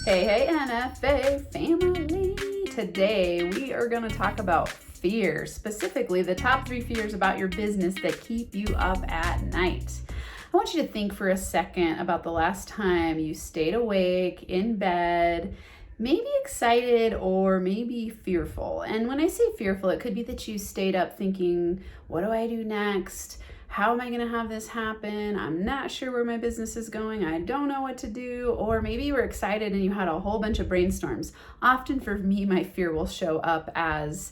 Hey, NFA family. Today we are going to talk about fear, specifically the top 3 fears about your business that keep you up at night. I want you to think for a second about the last time you stayed awake in bed, maybe excited or maybe fearful. And when I say fearful, it could be that you stayed up thinking, what do I do next? How am I going to have this happen? I'm not sure where my business is going. I don't know what to do. Or maybe you were excited and you had a whole bunch of brainstorms. Often for me, my fear will show up as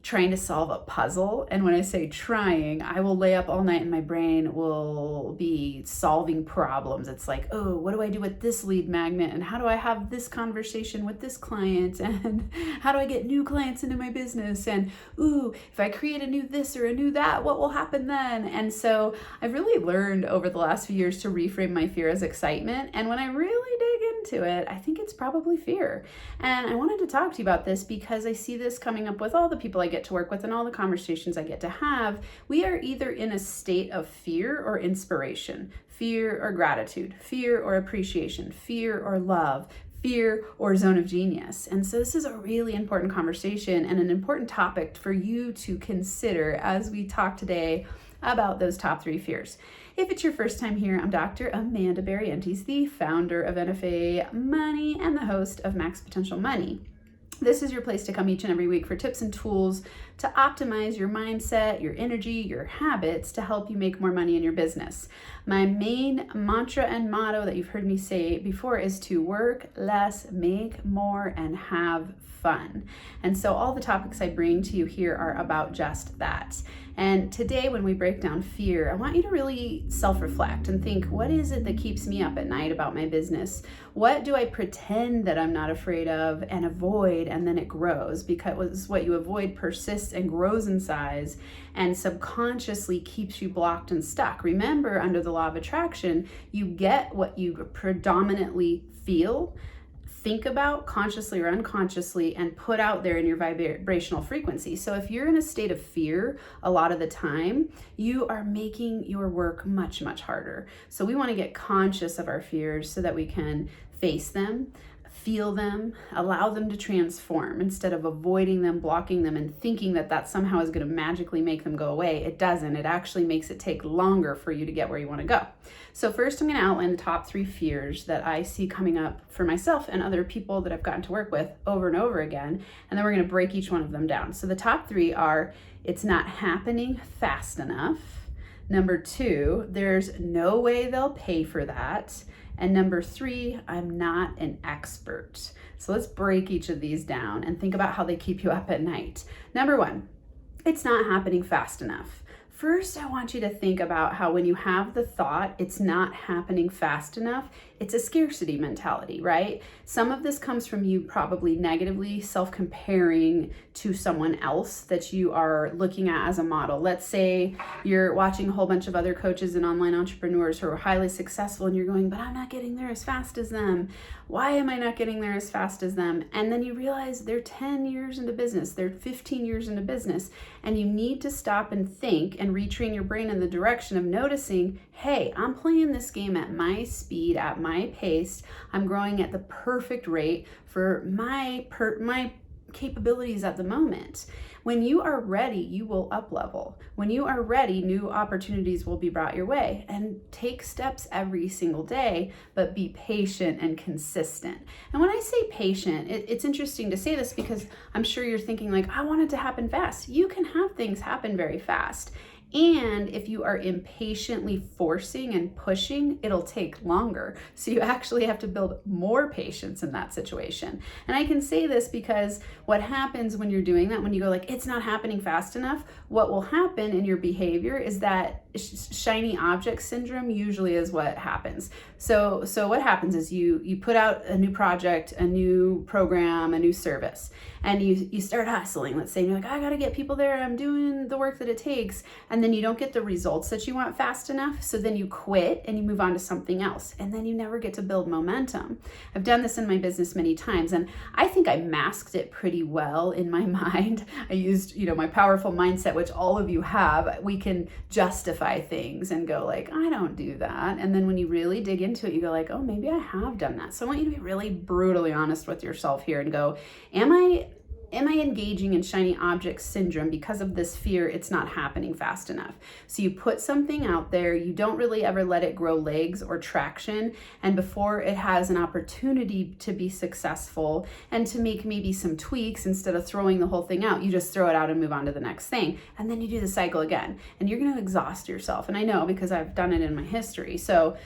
trying to solve a puzzle. And when I say trying, I will lay up all night and my brain will be solving problems. It's like, oh, what do I do with this lead magnet? And how do I have this conversation with this client? And how do I get new clients into my business? And ooh, if I create a new this or a new that, what will happen then? And so I've really learned over the last few years to reframe my fear as excitement. And when I really dig into it, I think it's probably fear. And I wanted to talk to you about this because I see this coming up with all the people I get to work with and all the conversations I get to have. We are either in a state of fear or inspiration, fear or gratitude, fear or appreciation, fear or love, fear or zone of genius. And so this is a really important conversation and an important topic for you to consider as we talk today about those top 3 fears. If it's your first time here, I'm Dr. Amanda Barrientos, the founder of NFA Money and the host of Max Potential Money. This is your place to come each and every week for tips and tools to optimize your mindset, your energy, your habits to help you make more money in your business. My main mantra and motto that you've heard me say before is to work less, make more, and have fun. And so all the topics I bring to you here are about just that. And today, when we break down fear, I want you to really self-reflect and think, what is it that keeps me up at night about my business? What do I pretend that I'm not afraid of and avoid, and then it grows? Because what you avoid persists and grows in size and subconsciously keeps you blocked and stuck. Remember, under the law of attraction, you get what you predominantly feel, think about consciously or unconsciously, and put out there in your vibrational frequency. So if you're in a state of fear a lot of the time, you are making your work much, much harder. So we want to get conscious of our fears so that we can face them, feel them, allow them to transform instead of avoiding them, blocking them, and thinking that that somehow is going to magically make them go away. It doesn't. It actually makes it take longer for you to get where you want to go. So first, I'm going to outline the top 3 fears that I see coming up for myself and other people that I've gotten to work with over and over again. And then we're going to break each one of them down. So the top 3 are, it's not happening fast enough. Number 2, there's no way they'll pay for that. And number 3, I'm not an expert. So let's break each of these down and think about how they keep you up at night. Number 1, it's not happening fast enough. First, I want you to think about how when you have the thought, it's not happening fast enough, it's a scarcity mentality, right? Some of this comes from you probably negatively self-comparing to someone else that you are looking at as a model. Let's say you're watching a whole bunch of other coaches and online entrepreneurs who are highly successful and you're going, but I'm not getting there as fast as them. Why am I not getting there as fast as them? And then you realize they're 10 years into business, they're 15 years into business, and you need to stop and think and retrain your brain in the direction of noticing, hey, I'm playing this game at my speed, at my pace. I'm growing at the perfect rate for my capabilities at the moment. When you are ready, you will up level. When you are ready, new opportunities will be brought your way. And take steps every single day, but be patient and consistent. And when I say patient, it's interesting to say this because I'm sure you're thinking like, I want it to happen fast. You can have things happen very fast. And if you are impatiently forcing and pushing, it'll take longer. So you actually have to build more patience in that situation. And I can say this because what happens when you're doing that, when you go like, it's not happening fast enough, what will happen in your behavior is that shiny object syndrome usually is what happens. So what happens is you put out a new project, a new program, a new service, and you start hustling. Let's say you're like, I gotta get people there. I'm doing the work that it takes. And then you don't get the results that you want fast enough. So then you quit and you move on to something else. And then you never get to build momentum. I've done this in my business many times, and I think I masked it pretty well in my mind. I used, my powerful mindset, which all of you have. We can justify things and go like, I don't do that. And then when you really dig into it, you go like, oh, maybe I have done that. So I want you to be really brutally honest with yourself here and go, am I engaging in shiny object syndrome because of this fear it's not happening fast enough? So you put something out there, you don't really ever let it grow legs or traction, and before it has an opportunity to be successful and to make maybe some tweaks, instead of throwing the whole thing out, you just throw it out and move on to the next thing. And then you do the cycle again, and you're going to exhaust yourself. And I know, because I've done it in my history. So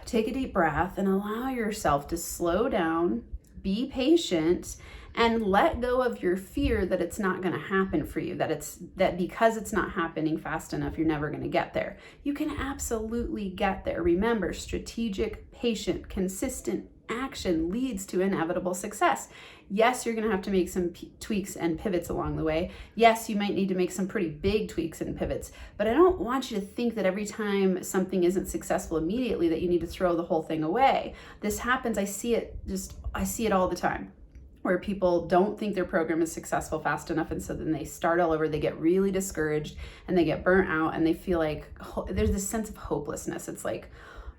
take a deep breath and allow yourself to slow down, be patient, and let go of your fear that it's not going to happen for you, that because it's not happening fast enough, you're never going to get there. You can absolutely get there. Remember, strategic, patient, consistent action leads to inevitable success. Yes, you're going to have to make some tweaks and pivots along the way. Yes, you might need to make some pretty big tweaks and pivots, but I don't want you to think that every time something isn't successful immediately that you need to throw the whole thing away. This happens. I see it all the time, where people don't think their program is successful fast enough, and so then they start all over, they get really discouraged, and they get burnt out, and they feel like there's this sense of hopelessness. It's like,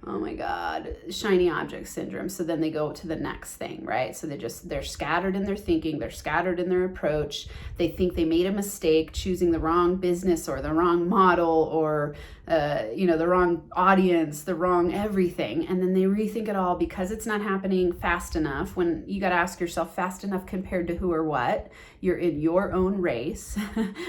oh my God, shiny object syndrome. So then they go to the next thing, right? So they're scattered in their thinking, they're scattered in their approach. They think they made a mistake choosing the wrong business or the wrong model or the wrong audience, the wrong everything. And then they rethink it all because it's not happening fast enough, when you got to ask yourself, fast enough compared to who or what? You're in your own race.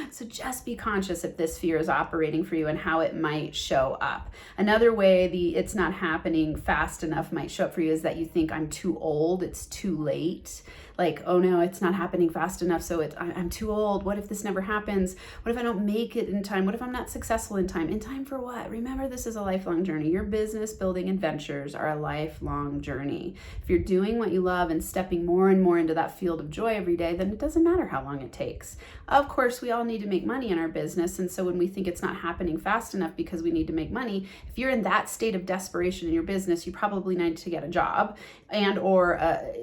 So just be conscious if this fear is operating for you and how it might show up. Another way it's not happening fast enough might show up for you is that you think, I'm too old, it's too late. Like, oh no, it's not happening fast enough, so I'm too old. What if this never happens? What if I don't make it in time? What if I'm not successful in time? In time for what? Remember, this is a lifelong journey. Your business building adventures are a lifelong journey. If you're doing what you love and stepping more and more into that field of joy every day, then it doesn't matter how long it takes. Of course, we all need to make money in our business, and so when we think it's not happening fast enough because we need to make money, if you're in that state of desperation in your business, you probably need to get a job and or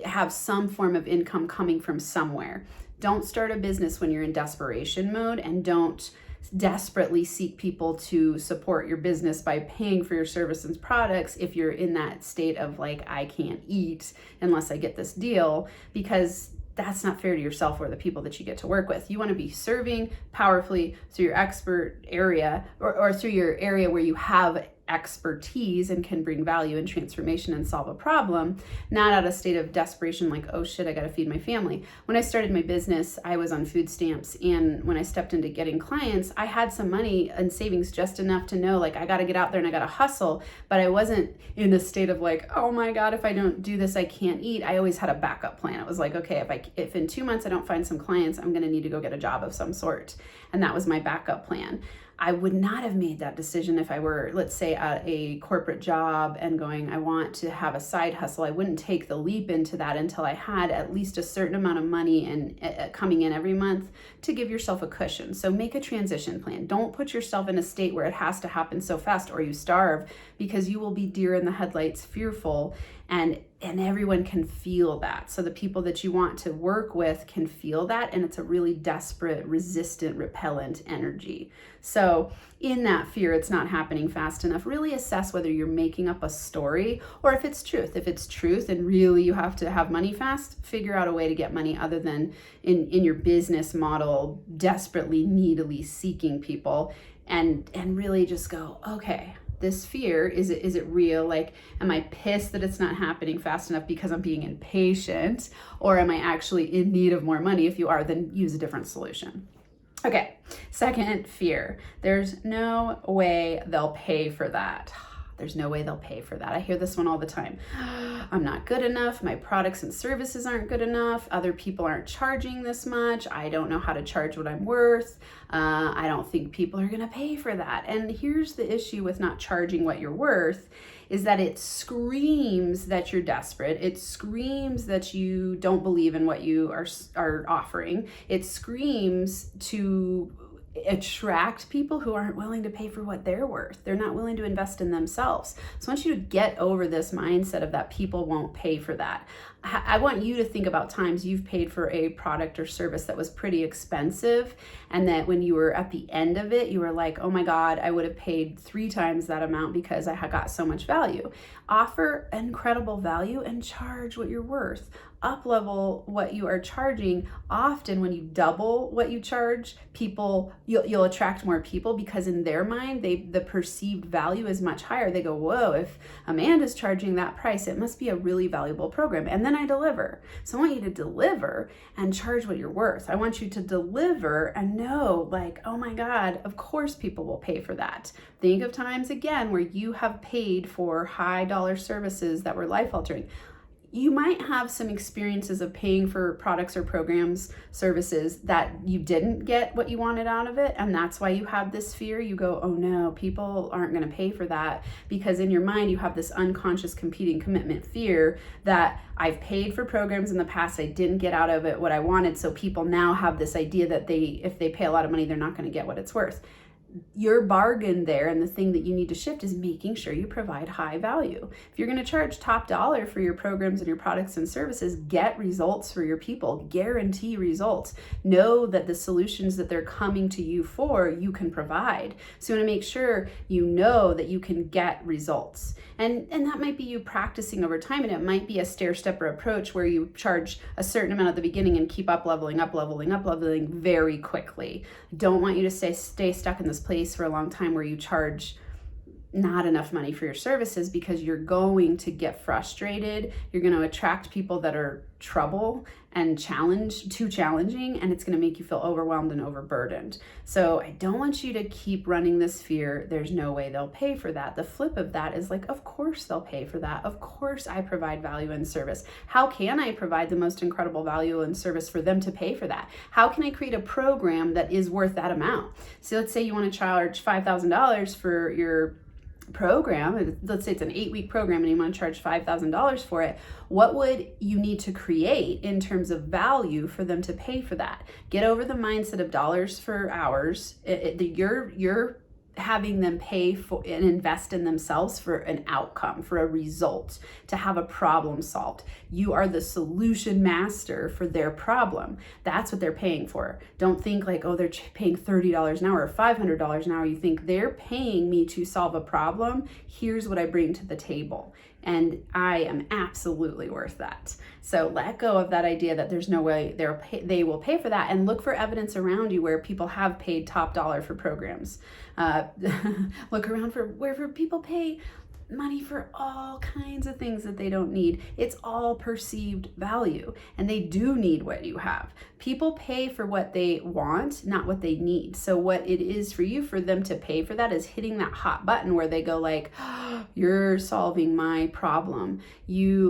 have some form of income coming from somewhere. Don't start a business when you're in desperation mode, and don't desperately seek people to support your business by paying for your services and products if you're in that state of like, I can't eat unless I get this deal, because that's not fair to yourself or the people that you get to work with. You want to be serving powerfully through your expert area or through your area where you have expertise and can bring value and transformation and solve a problem, not out of a state of desperation like, oh shit, I got to feed my family. When I started my business, I was on food stamps, and when I stepped into getting clients, I had some money and savings, just enough to know like, I got to get out there and I got to hustle, but I wasn't in a state of like, oh my God, if I don't do this, I can't eat. I always had a backup plan. It was like, okay, if in 2 months I don't find some clients, I'm going to need to go get a job of some sort. And that was my backup plan. I would not have made that decision if I were, let's say, at a corporate job and going, I want to have a side hustle. I wouldn't take the leap into that until I had at least a certain amount of money and coming in every month to give yourself a cushion. So make a transition plan. Don't put yourself in a state where it has to happen so fast or you starve, because you will be deer in the headlights, fearful, and everyone can feel that. So the people that you want to work with can feel that, and it's a really desperate, resistant, repellent energy. So in that fear, it's not happening fast enough, really assess whether you're making up a story or if it's truth. If it's truth and really you have to have money fast, figure out a way to get money other than in your business model, desperately, needily seeking people, and really just go, okay, this fear, is it real? Like, am I pissed that it's not happening fast enough because I'm being impatient? Or am I actually in need of more money? If you are, then use a different solution. Okay, second fear. There's no way they'll pay for that. There's no way they'll pay for that. I hear this one all the time. I'm not good enough. My products and services aren't good enough. Other people aren't charging this much. I don't know how to charge what I'm worth. I don't think people are going to pay for that. And here's the issue with not charging what you're worth, is that it screams that you're desperate. It screams that you don't believe in what you are offering. It screams to attract people who aren't willing to pay for what they're worth. They're not willing to invest in themselves. So I want you to get over this mindset of that people won't pay for that. I want you to think about times you've paid for a product or service that was pretty expensive, and that when you were at the end of it, you were like, oh my God, I would have paid 3 times that amount because I got so much value. Offer incredible value and charge what you're worth. Up level what you are charging. Often when you double what you charge, you'll attract more people, because in their mind, the perceived value is much higher. They go, whoa, if Amanda's charging that price, it must be a really valuable program. And then I deliver. So I want you to deliver and charge what you're worth. I want you to deliver and know, like, oh my God, of course people will pay for that. Think of times again where you have paid for high dollar services that were life altering. You might have some experiences of paying for products or programs, services that you didn't get what you wanted out of it. And that's why you have this fear. You go, oh no, people aren't going to pay for that, because in your mind, you have this unconscious competing commitment fear that I've paid for programs in the past, I didn't get out of it what I wanted. So people now have this idea that if they pay a lot of money, they're not going to get what it's worth. Your bargain there, and the thing that you need to shift, is making sure you provide high value. If you're going to charge top dollar for your programs and your products and services, get results for your people, guarantee results. Know that the solutions that they're coming to you for, you can provide. So you want to make sure you know that you can get results. And that might be you practicing over time, and it might be a stair-stepper approach where you charge a certain amount at the beginning and keep up leveling very quickly. Don't want you to stay stuck in this place for a long time where you charge not enough money for your services, because you're going to get frustrated. You're going to attract people that are trouble and too challenging, and it's going to make you feel overwhelmed and overburdened. So I don't want you to keep running this fear. There's no way they'll pay for that. The flip of that is like, of course they'll pay for that. Of course I provide value and service. How can I provide the most incredible value and service for them to pay for that? How can I create a program that is worth that amount? So let's say you want to charge $5,000 for your program. Let's say it's an 8-week program and you want to charge $5,000 for it. What would you need to create in terms of value for them to pay for that? Get over the mindset of dollars for hours. You're having them pay for and invest in themselves for an outcome, for a result, to have a problem solved. You are the solution master for their problem. That's what they're paying for. Don't think like, oh, they're paying $30 an hour or $500 an hour. You think they're paying me to solve a problem. Here's what I bring to the table. And I am absolutely worth that. So let go of that idea that there's no way they will pay for that, and look for evidence around you where people have paid top dollar for programs. Look around for where people pay money for all kinds of things that they don't need. It's all perceived value, and they do need what you have. People pay for what they want, not what they need. So what it is for you, for them to pay for that, is hitting that hot button where they go like, oh, you're solving my problem.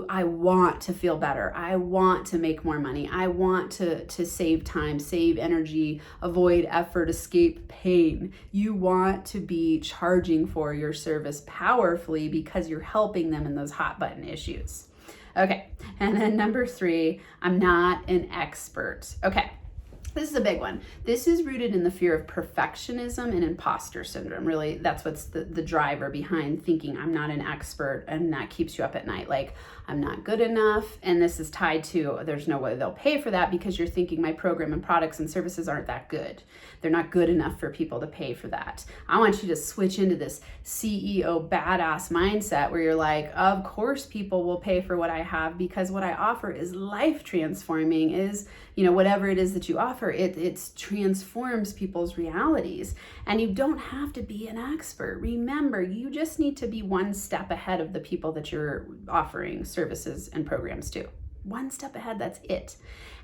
I want to feel better. I want to make more money. I want to save time, save energy, avoid effort, escape pain. You want to be charging for your service powerfully because you're helping them in those hot button issues. Okay, and then number 3, I'm not an expert. Okay, this is a big one. This is rooted in the fear of perfectionism and imposter syndrome. Really, that's what's the driver behind thinking I'm not an expert, and that keeps you up at night. Like, I'm not good enough, and this is tied to there's no way they'll pay for that, because you're thinking my program and products and services aren't that good. They're not good enough for people to pay for that. I want you to switch into this CEO badass mindset where you're like, of course people will pay for what I have, because what I offer is life transforming, is, whatever it is that you offer, it transforms people's realities. And you don't have to be an expert. Remember, you just need to be one step ahead of the people that you're offering services and programs to. One step ahead, that's it.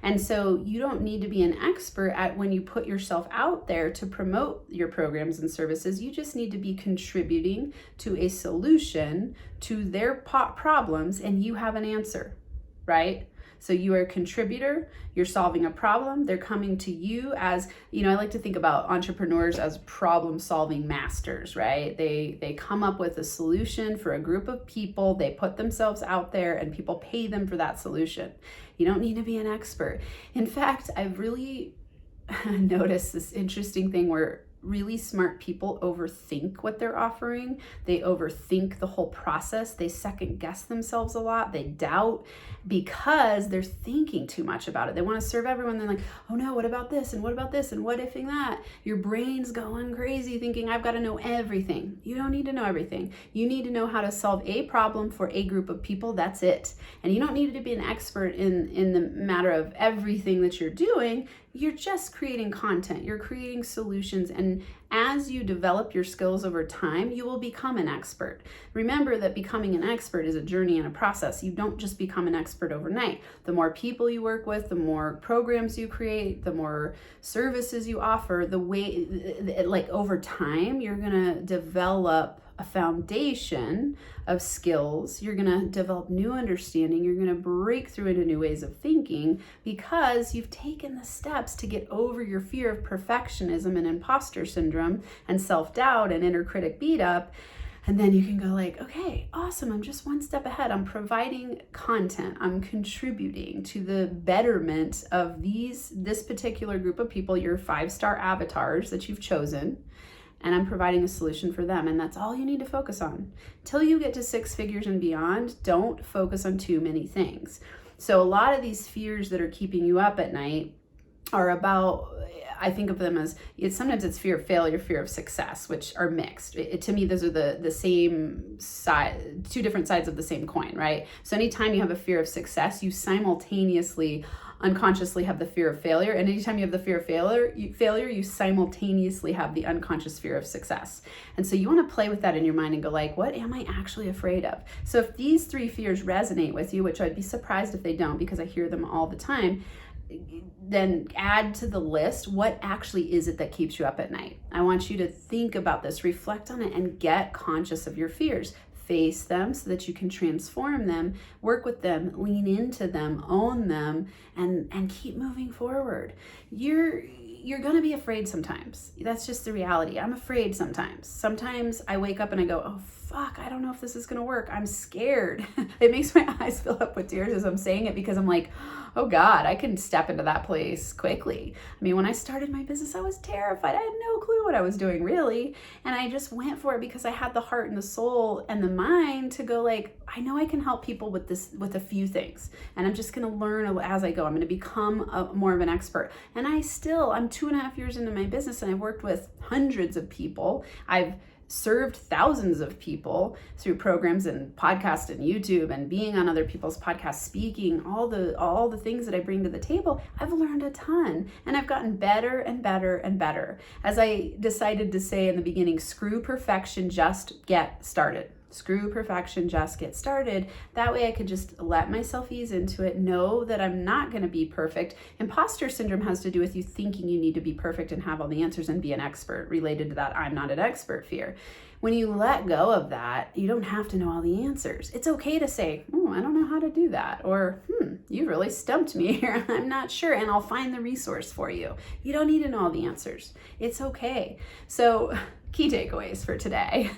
And so you don't need to be an expert at when you put yourself out there to promote your programs and services. You just need to be contributing to a solution to their problems, and you have an answer, right? So you are a contributor, you're solving a problem, they're coming to you as, I like to think about entrepreneurs as problem-solving masters, right? They come up with a solution for a group of people, they put themselves out there, and people pay them for that solution. You don't need to be an expert. In fact, I've really noticed this interesting thing where really smart people overthink what they're offering. They overthink the whole process. They second guess themselves a lot. They doubt because they're thinking too much about it. They want to serve everyone. They're like, oh no, what about this? And what about this? And what ifing that? Your brain's going crazy thinking, I've got to know everything. You don't need to know everything. You need to know how to solve a problem for a group of people. That's it. And you don't need to be an expert in the matter of everything that you're doing. You're just creating content. You're creating solutions. And as you develop your skills over time, you will become an expert. Remember that becoming an expert is a journey and a process. You don't just become an expert overnight. The more people you work with, the more programs you create, the more services you offer, the way, like over time, you're going to develop a foundation of skills. You're going to develop new understanding. You're going to break through into new ways of thinking because you've taken the steps to get over your fear of perfectionism and imposter syndrome and self-doubt and inner critic beat up. And then you can go like, okay, awesome. I'm just one step ahead. I'm providing content. I'm contributing to the betterment of this particular group of people, your 5-star avatars that you've chosen. And I'm providing a solution for them. And that's all you need to focus on. Till you get to 6 figures and beyond, don't focus on too many things. So a lot of these fears that are keeping you up at night are about, I think of them as, sometimes it's fear of failure, fear of success, which are mixed. To me, those are the same side, 2 different sides of the same coin, right? So anytime you have a fear of success, you simultaneously unconsciously have the fear of failure. And anytime you have the fear of failure, you simultaneously have the unconscious fear of success. And so you want to play with that in your mind and go like, what am I actually afraid of? So if these 3 fears resonate with you, which I'd be surprised if they don't because I hear them all the time, then add to the list, what actually is it that keeps you up at night? I want you to think about this, reflect on it, and get conscious of your fears. Face them so that you can transform them, work with them, lean into them, own them, and keep moving forward. You're going to be afraid sometimes. That's just the reality. I'm afraid sometimes. Sometimes I wake up and I go, oh fuck, I don't know if this is going to work. I'm scared. It makes my eyes fill up with tears as I'm saying it because I'm like, oh God, I can step into that place quickly. I mean, when I started my business, I was terrified. I had no clue what I was doing really. And I just went for it because I had the heart and the soul and the mind to go like, I know I can help people with this, with a few things. And I'm just going to learn as I go. I'm going to become more of an expert. And I'm 2.5 years into my business and I've worked with hundreds of people. I've served thousands of people through programs and podcasts and YouTube and being on other people's podcasts, speaking, all the things that I bring to the table. I've learned a ton and I've gotten better and better and better. As I decided to say in the beginning, screw perfection, just get started. Screw perfection, just get started. That way I could just let myself ease into it, know that I'm not going to be perfect. Imposter syndrome has to do with you thinking you need to be perfect and have all the answers and be an expert, related to that I'm not an expert fear. When you let go of that, you don't have to know all the answers. It's okay to say, I don't know how to do that. Or, you really stumped me here. I'm not sure. And I'll find the resource for you. You don't need to know all the answers. It's okay. So key takeaways for today.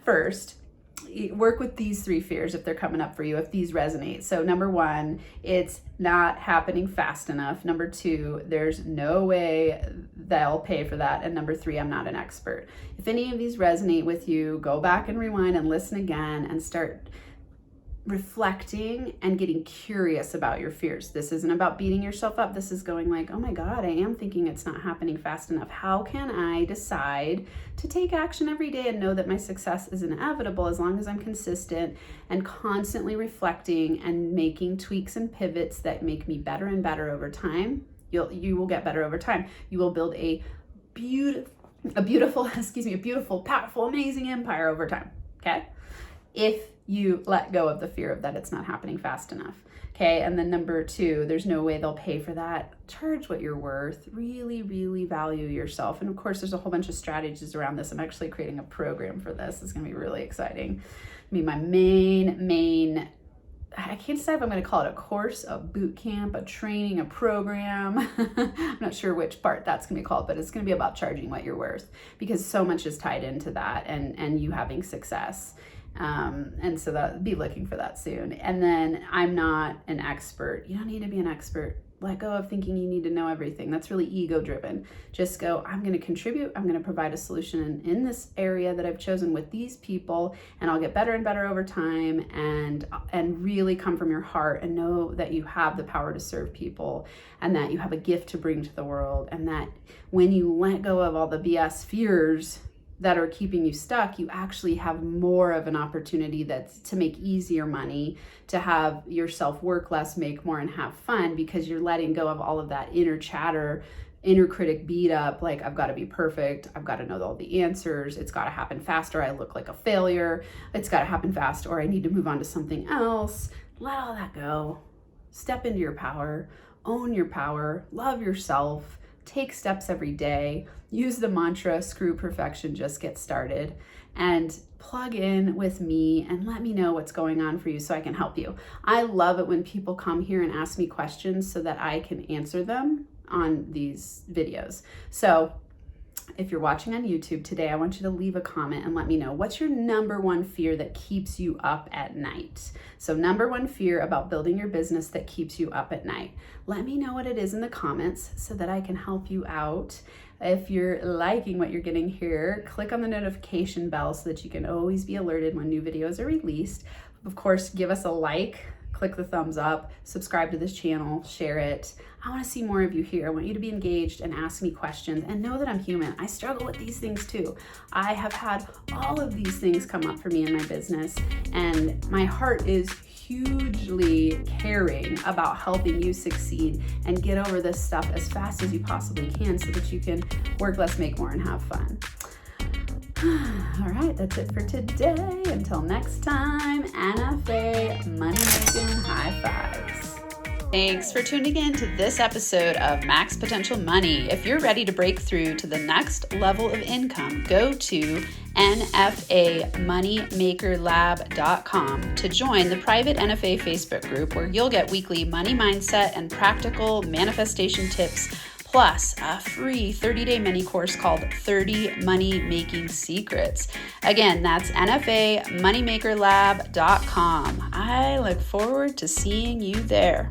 First, work with these 3 fears if they're coming up for you, if these resonate. So number 1, it's not happening fast enough. Number 2, there's no way they'll pay for that. And number 3, I'm not an expert. If any of these resonate with you, go back and rewind and listen again and start reflecting and getting curious about your fears. This isn't about beating yourself up. This is going like, oh my God, I am thinking it's not happening fast enough. How can I decide to take action every day and know that my success is inevitable as long as I'm consistent and constantly reflecting and making tweaks and pivots that make me better and better over time? You will get better over time. You will build a beautiful, powerful, amazing empire over time. Okay? If you let go of the fear of that it's not happening fast enough. Okay, and then number 2, there's no way they'll pay for that. Charge what you're worth. Really, really value yourself. And of course, there's a whole bunch of strategies around this. I'm actually creating a program for this. It's gonna be really exciting. I mean, my main, I can't decide if I'm gonna call it a course, a boot camp, a training, a program. I'm not sure which part that's gonna be called, but it's gonna be about charging what you're worth because so much is tied into that and you having success. And so be looking for that soon. And then I'm not an expert. You don't need to be an expert. Let go of thinking you need to know everything. That's really ego driven. Just go, I'm going to contribute. I'm going to provide a solution in this area that I've chosen with these people, and I'll get better and better over time, and really come from your heart and know that you have the power to serve people and that you have a gift to bring to the world, and that when you let go of all the BS fears that are keeping you stuck, you actually have more of an opportunity that's to make easier money, to have yourself work less, make more, and have fun, because you're letting go of all of that inner chatter, inner critic beat up, like I've got to be perfect, I've got to know all the answers, it's got to happen faster, I look like a failure, it's got to happen fast, or I need to move on to something else. Let all that go. Step into your power, own your power, love yourself, take steps every day, use the mantra, screw perfection, just get started, and plug in with me and let me know what's going on for you so I can help you. I love it when people come here and ask me questions so that I can answer them on these videos. So if you're watching on YouTube today, I want you to leave a comment and let me know, what's your number one fear that keeps you up at night? So number one fear about building your business that keeps you up at night. Let me know what it is in the comments so that I can help you out. If you're liking what you're getting here, click on the notification bell so that you can always be alerted when new videos are released. Of course, give us a like, click the thumbs up, subscribe to this channel, share it. I want to see more of you here. I want you to be engaged and ask me questions, and know that I'm human. I struggle with these things too. I have had all of these things come up for me in my business, and my heart is hugely caring about helping you succeed and get over this stuff as fast as you possibly can so that you can work less, make more, and have fun. All right, that's it for today. Until next time, NFA Money Making High Fives. Thanks for tuning in to this episode of Max Potential Money. If you're ready to break through to the next level of income, go to nfamoneymakerlab.com to join the private NFA Facebook group, where you'll get weekly money mindset and practical manifestation tips, plus a free 30-day mini course called 30 Money Making Secrets. Again, that's nfamoneymakerlab.com. I look forward to seeing you there.